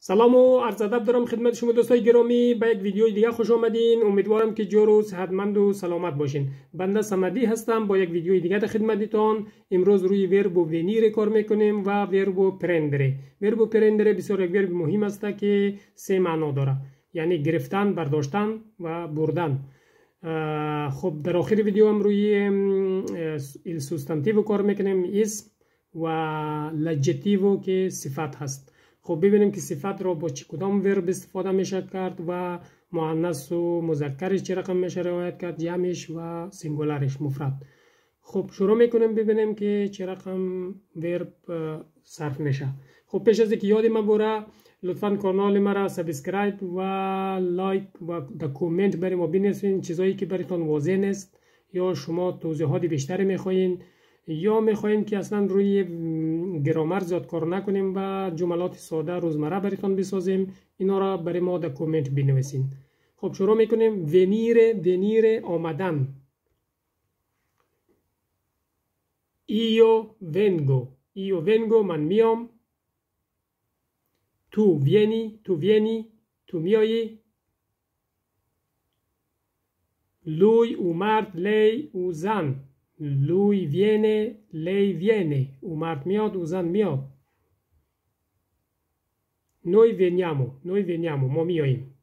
سلام و عرض ادب دارم خدمت شما دوستای گرامی. به یک ویدیوی دیگه خوش آمدین. امیدوارم که جور و صحتمند و سلامت باشین. بنده صمدی هستم با یک ویدیوی دیگه در خدمتتان. امروز روی ورب و ونیر کار میکنیم و ورب و پرندره. ورب و پرندره بسیار یک ورب مهم است که سه معنا داره، یعنی گرفتن، برداشتن و بردن. خب در آخر ویدیو هم روی il sostantivo کار میکنیم، اسم، و l'aggettivo که صفت هست. خب ببینیم که صفت را با چه کدام ورب استفاده میشه کرد و مؤنث و مذکرش چه رقم میشه رعایت کرد، جمعش و سینگولارش مفرد. خب شروع میکنیم ببینیم که چه رقم ورب صرف میشه. خب پیش از اینکه یاد من بره، لطفا کانال مرا سابسکرایب و لایک و کامنت بریم و بنویسین چیزایی که براتون واضح نیست یا شما توضیحات بیشتری میخواین یا میخواین که اصلا روی گرامر زیاد کار نکنیم و جملات ساده روزمره براتون بسازیم، اینا را برای ما در کامنت بنویسین. خب شروع میکنیم. ونیر آمدن. ایو ونگو من میام. تو وینی تو میایی. lui اومد لی او زن. lui viene lei viene. او مرد میاد او زن میاد. noi veniamo ما میاییم.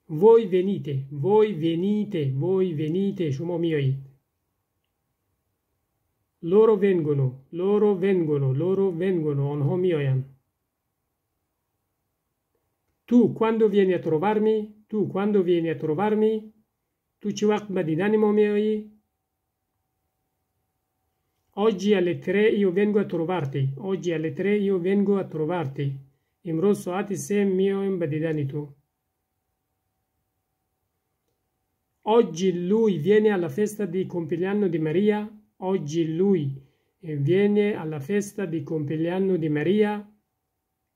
voi venite شما میایید. loro vengono آنها میآیند. tu quando vieni a trovarmi تو چه وقت به دیدن ما میایی؟ oggi alle 3 io vengo a trovarti. امروز ساعت 3 میایم به دیدن تو. oggi lui viene alla festa di compleanno di Maria.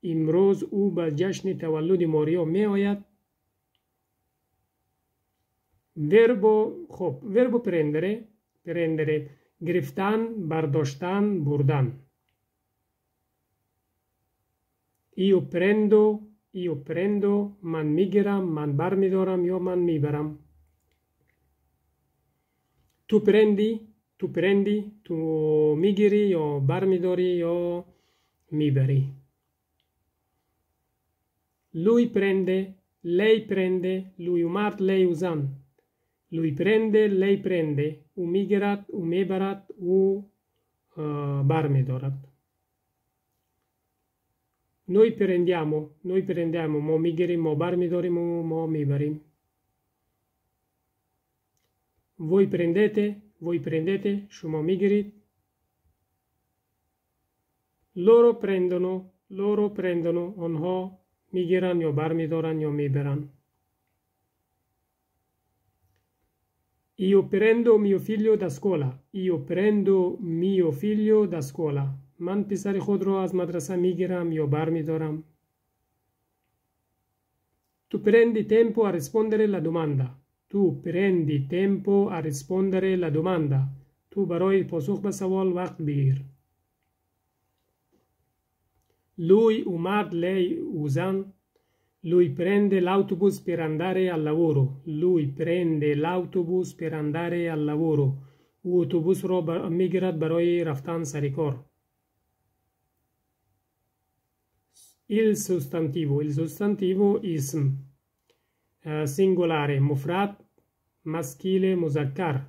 امروز او به جشن تولد ماریا میآید. وربو پرندره گرفتن، برداشتن، بردن. io prendo من میگیرم، من برمیدارم یا من میبرم. تو پرندی تو میگیری یا برمیداری یا میبری. lui prende lei prende lui اومد lei او زن. lui prende lei prende او میگیرد او میبرد او برمیدارد. noi prendiamo ما میگیریم ما برمیداریم و ما میبریم. voi prendete شما میگیرید. loro prendono آنها میگیرن یا برمیدارن یا میبرن. io prendo mio figlio da scuola من پسر خود را از مدرسه میگیرم یا برمیدارم. tu prendi tempo a rispondere la domanda تو برای پاسخ به سوال وقت بگیر. lui اومد lei او زن. lui prende l'autobus per andare al lavoro او اتوبوس را میگیرد برای رفتن سر کار. il sostantivo اسم، singolare مفرد، maschile مذکر.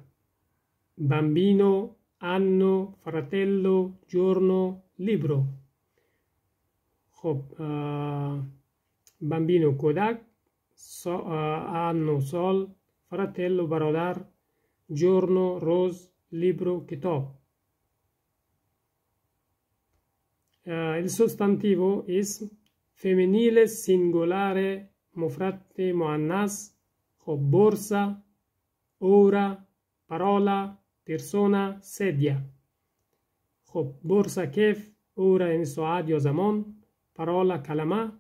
bambino anno fratello giorno libro. خب bambino کودک، anno سال، fratello برادر، giorno روز، libro کتاب. il sostantivo اسم، femminile singolare مفرد مؤنث. خب borsa، ora، parola، persona، sedia. خب borsa کیف، ora این ساعت یا زمان، parola کلمه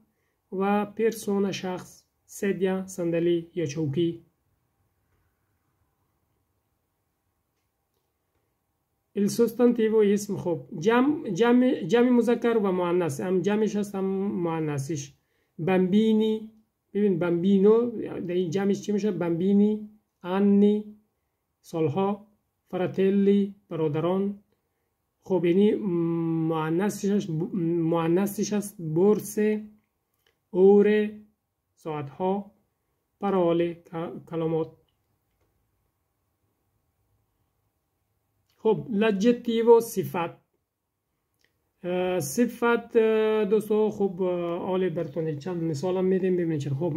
و persona شخص، sedia صندلی یا چوکی. il sostantivo اسم. خب جمع مذکر و مؤنث، هم جمعش هست هم مؤنثش. بمبینی، ببین بمبینو در این جمعش چی میشه؟ بمبینی، انی سالها، فراتلی برادران. خب یعنی مؤنثش هست بورسه، اوره ساعتها، پراله کلمات. خب l'aggettivo صفت. صفت دوستو خب آله براتون چند مثال هم میدیم ببینید چرا. خب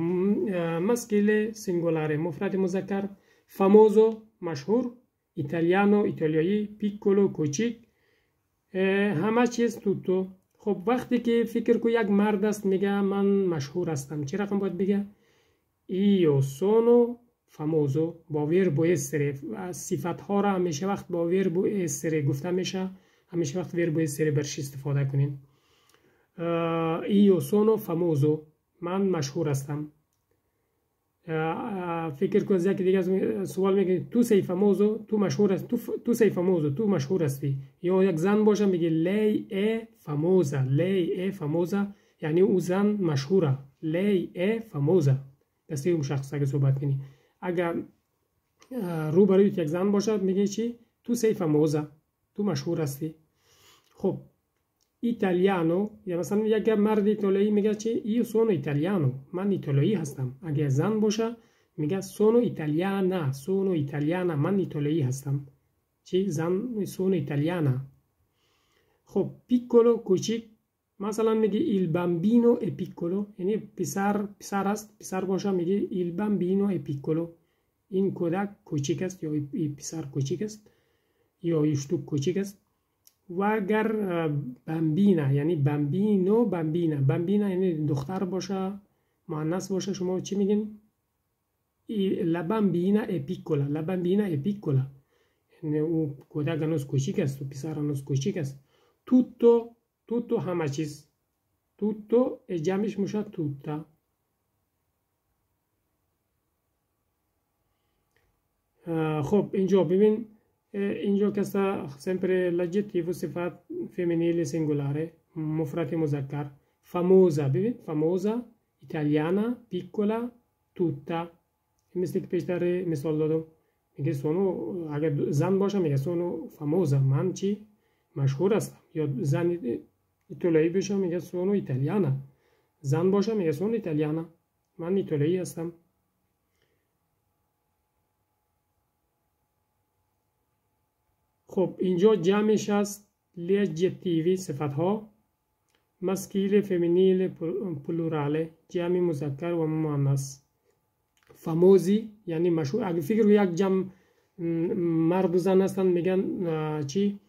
مسکیل سینگولاره مفرد مذکر، فاموزو مشهور، ایتالیانو ایتالیایی، پیکولو کوچیک، همه چیز توتو. خب وقتی که فکر کو یک مرد است میگه من مشهور هستم، چه رقم باید بگه؟ ایو سونو فاموزو با وربو استره. صفت ها را همیشه وقت با وربو استره گفته میشه، همیشه وقت وربو استره برش استفاده کنین. ایو سونو فاموزو من مشهور هستم. فکر کن یکی دیگه سوال میگه تو سی فاموزو، تو مشهور است، تو سی فاموزو تو مشهور هستی. یا یک زن باشه میگه لی ای فاموزا، لی ای فاموزا یعنی او زن مشهوره، لی ای فاموزا. دسته اون شخص اگه صحبت کنی، اگر روبروی یک زن باشد میگه چی؟ تو سی فاموزا، تو مشهور هستی. خب ایتالیانو، یا مثلا یک مرد ایتالیایی میگه چی؟ ایو سونو ایتالیانو من ایتالیایی هستم. اگه زن باشه میگه سونو ایتالیانا، سونو ایتالیانا من ایتالیایی هستم. چی؟ زن سونو ایتالیانا. خب پیکولو کوچیک، مثلا میگه ایل بامبینو ای پیکولو یعنی پسر است، پسر باشه میگه ایل بامبینو ای پیکولو این کودک کوچیک است یا این پسر کوچیک است یا یشتوک کوچیک است. و اگر بامبینا یعنی بامبینو بامبینا، بامبینا یعنی دختر باشه مؤنث باشه شما چی میگین؟ لا بامبینا ای پیکولا، لا بامبینا ای پیکولا یعنی او کودک هنوز کوچیک است و پسر هنوز کوچیک است. توتو، توتو همه چیز، توتو جمعش میشه توتا. خب اینجا ببین، اینجا که sempre l'aggettivo صفت femminile singolare مفرد مذکر. famosa، ببین famosa italiana piccola tutta. مثل که پیشتر مثال دادم میگه سونو، اگر زن باشه میگه سونو famosa من چی؟ مشهور هستم. یا زن ایتالیایی باشه میگه سونو ایتالیانا، زن باشه میگه سونو ایتالیانا من ایتالیایی هستم. خب اینجا جمعش هست l'aggettivi صفت ها، مسکیل فمینیل پلوراله جمع مذکر و مؤنث. فاموزی یعنی مشهور. اگه فکر یک جمع مرد و زن هستن میگن چی؟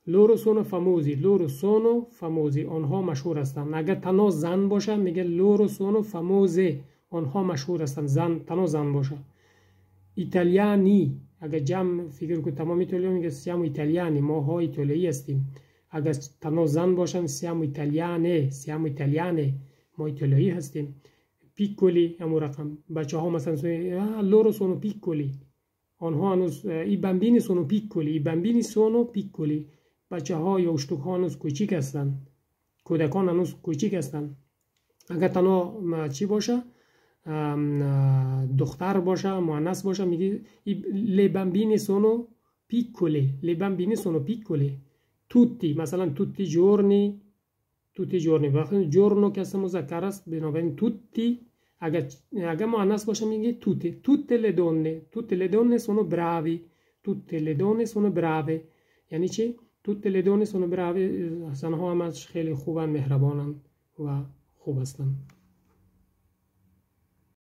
لورو سونو فاموزی، لورو سونو فاموزی آنها مشهور هستند. اگر تنها زن باشه میگه لورو سونو فاموزه آنها مشهور هستند، زن تنها زن باشه. ایتالیانی اگر جمع فکر کو تمام ایتالیا میگه سیامو ایتالیانی ما ها ایتالیایی هستیم. اگر تنها زن باشن سیامو ایتالیانه، سیامو ایتالیانه ما ایتالیایی هستیم. پیکولی همون رقم. بچه ها مثلا لورو سونو پیکولی آنها هنوز ای بامبینی سونو پیکولی، ای بامبینی سونو پیکولی بچه ها یا اشتوک ها هنوز کوچیک هستن، کودکان هنوز کوچیک هستن. اگر تنها چی باشه دختر باشه مؤنث باشه میگه le bambine sono piccole، le bambine sono piccole. tutti مثلا tutti giorni، tutti giorni وقتی giorno که اسم مذکر است بنابراین tutti. اگر مؤنث باشه میگه tutte le donne sono bravi، tutte le donne sono brave یعنی چی؟ tutte le donne sono brave زنها همش خیلی خوبن، مهربانن و خوب هستن.